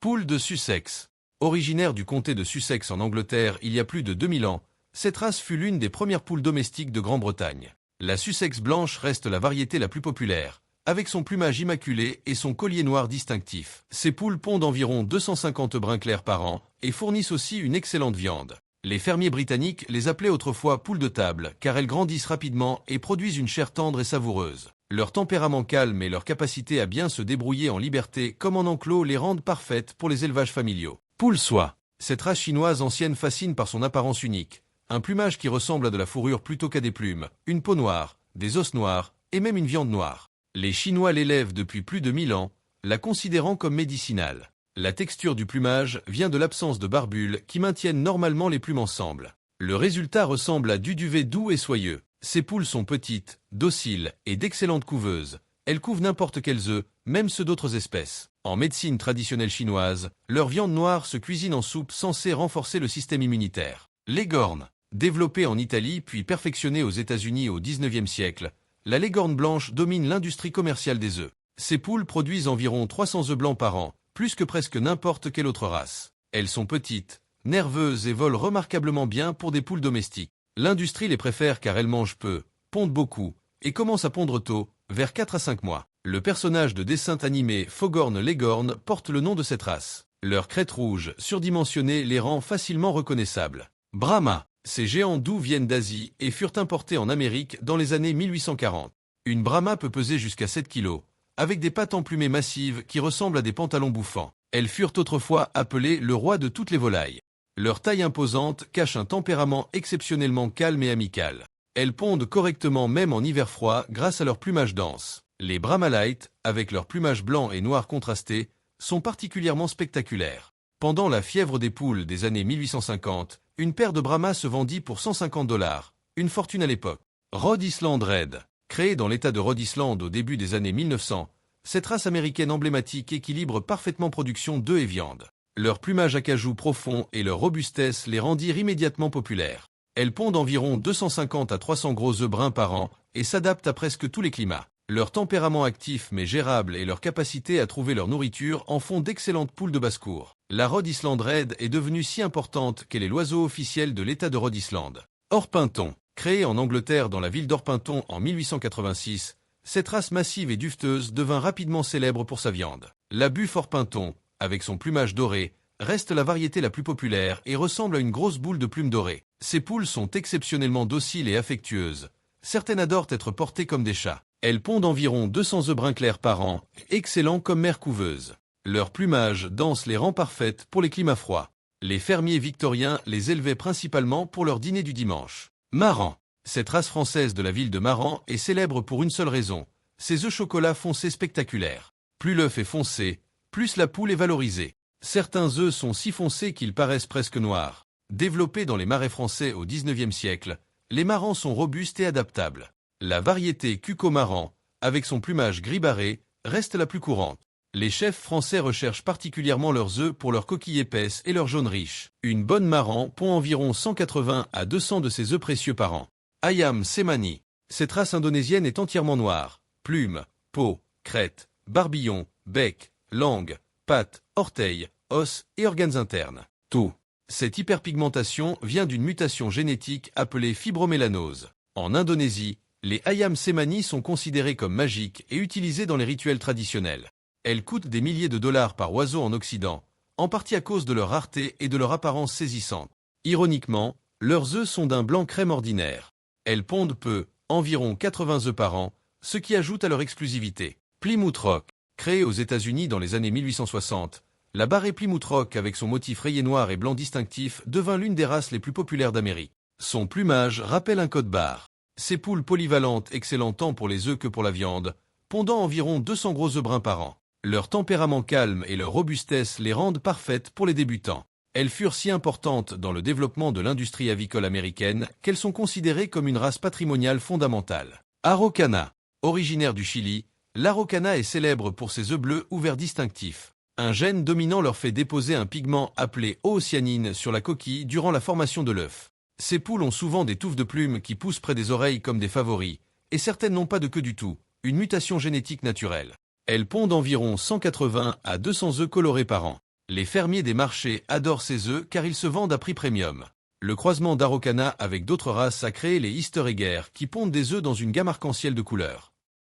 Poule de Sussex. Originaire du comté de Sussex en Angleterre il y a plus de 2000 ans, cette race fut l'une des premières poules domestiques de Grande-Bretagne. La Sussex blanche reste la variété la plus populaire, avec son plumage immaculé et son collier noir distinctif. Ces poules pondent environ 250 brins clairs par an et fournissent aussi une excellente viande. Les fermiers britanniques les appelaient autrefois poules de table car elles grandissent rapidement et produisent une chair tendre et savoureuse. Leur tempérament calme et leur capacité à bien se débrouiller en liberté comme en enclos les rendent parfaites pour les élevages familiaux. Poule soie. Cette race chinoise ancienne fascine par son apparence unique. Un plumage qui ressemble à de la fourrure plutôt qu'à des plumes, une peau noire, des os noirs et même une viande noire. Les Chinois l'élèvent depuis plus de 1000 ans, la considérant comme médicinale. La texture du plumage vient de l'absence de barbules qui maintiennent normalement les plumes ensemble. Le résultat ressemble à du duvet doux et soyeux. Ces poules sont petites, dociles et d'excellentes couveuses. Elles couvent n'importe quels œufs, même ceux d'autres espèces. En médecine traditionnelle chinoise, leur viande noire se cuisine en soupe censée renforcer le système immunitaire. Leghorn. Développée en Italie puis perfectionnée aux États-Unis au XIXe siècle, la Leghorn blanche domine l'industrie commerciale des œufs. Ces poules produisent environ 300 œufs blancs par an, plus que presque n'importe quelle autre race. Elles sont petites, nerveuses et volent remarquablement bien pour des poules domestiques. L'industrie les préfère car elles mangent peu, pondent beaucoup, et commencent à pondre tôt, vers 4 à 5 mois. Le personnage de dessin animé Foghorn Leghorn porte le nom de cette race. Leur crête rouge, surdimensionnée, les rend facilement reconnaissables. Brahma. Ces géants doux viennent d'Asie et furent importés en Amérique dans les années 1840. Une Brahma peut peser jusqu'à 7 kg, avec des pattes emplumées massives qui ressemblent à des pantalons bouffants. Elles furent autrefois appelées le roi de toutes les volailles. Leur taille imposante cache un tempérament exceptionnellement calme et amical. Elles pondent correctement même en hiver froid grâce à leur plumage dense. Les Brahmalites, avec leur plumage blanc et noir contrasté, sont particulièrement spectaculaires. Pendant la fièvre des poules des années 1850, une paire de Brahmas se vendit pour $150, une fortune à l'époque. Rhode Island Red. Créée dans l'état de Rhode Island au début des années 1900, cette race américaine emblématique équilibre parfaitement production d'œufs et viande. Leur plumage acajou profond et leur robustesse les rendirent immédiatement populaires. Elles pondent environ 250 à 300 gros œufs bruns par an et s'adaptent à presque tous les climats. Leur tempérament actif mais gérable et leur capacité à trouver leur nourriture en font d'excellentes poules de basse-cour. La Rhode Island Red est devenue si importante qu'elle est l'oiseau officiel de l'État de Rhode Island. Orpington. Créée en Angleterre dans la ville d'Orpington en 1886, cette race massive et dufteuse devint rapidement célèbre pour sa viande. La buffe Orpington, avec son plumage doré, reste la variété la plus populaire et ressemble à une grosse boule de plumes dorées. Ces poules sont exceptionnellement dociles et affectueuses. Certaines adorent être portées comme des chats. Elles pondent environ 200 œufs bruns clairs par an, excellents comme mères couveuses. Leur plumage dense les rend parfaites pour les climats froids. Les fermiers victoriens les élevaient principalement pour leur dîner du dimanche. Marans. Cette race française de la ville de Marans est célèbre pour une seule raison, ses œufs chocolat foncés spectaculaires. Plus l'œuf est foncé, plus la poule est valorisée. Certains œufs sont si foncés qu'ils paraissent presque noirs. Développés dans les marais français au XIXe siècle, les marans sont robustes et adaptables. La variété Cuco-Marans, avec son plumage gris barré, reste la plus courante. Les chefs français recherchent particulièrement leurs œufs pour leurs coquilles épaisses et leur jaune riche. Une bonne Maran pond environ 180 à 200 de ces œufs précieux par an. Ayam Semani. Cette race indonésienne est entièrement noire. Plumes, peau, crête, barbillon, bec, langue, pattes, orteils, os et organes internes. Tout. Cette hyperpigmentation vient d'une mutation génétique appelée fibromélanose. En Indonésie, les Ayam Semani sont considérés comme magiques et utilisés dans les rituels traditionnels. Elles coûtent des milliers de dollars par oiseau en Occident, en partie à cause de leur rareté et de leur apparence saisissante. Ironiquement, leurs œufs sont d'un blanc crème ordinaire. Elles pondent peu, environ 80 œufs par an, ce qui ajoute à leur exclusivité. Plymouth Rock. Créée aux États-Unis dans les années 1860, la barrée Plymouth Rock avec son motif rayé noir et blanc distinctif devint l'une des races les plus populaires d'Amérique. Son plumage rappelle un code-barre. Ces poules polyvalentes excellent tant pour les œufs que pour la viande, pondant environ 200 gros œufs bruns par an. Leur tempérament calme et leur robustesse les rendent parfaites pour les débutants. Elles furent si importantes dans le développement de l'industrie avicole américaine qu'elles sont considérées comme une race patrimoniale fondamentale. Araucana. Originaire du Chili, l'Araucana est célèbre pour ses œufs bleus ou verts distinctifs. Un gène dominant leur fait déposer un pigment appelé oocyanine sur la coquille durant la formation de l'œuf. Ces poules ont souvent des touffes de plumes qui poussent près des oreilles comme des favoris, et certaines n'ont pas de queue du tout, une mutation génétique naturelle. Elles pondent environ 180 à 200 œufs colorés par an. Les fermiers des marchés adorent ces œufs car ils se vendent à prix premium. Le croisement d'Araucana avec d'autres races a créé les Easter Eggers qui pondent des œufs dans une gamme arc-en-ciel de couleurs.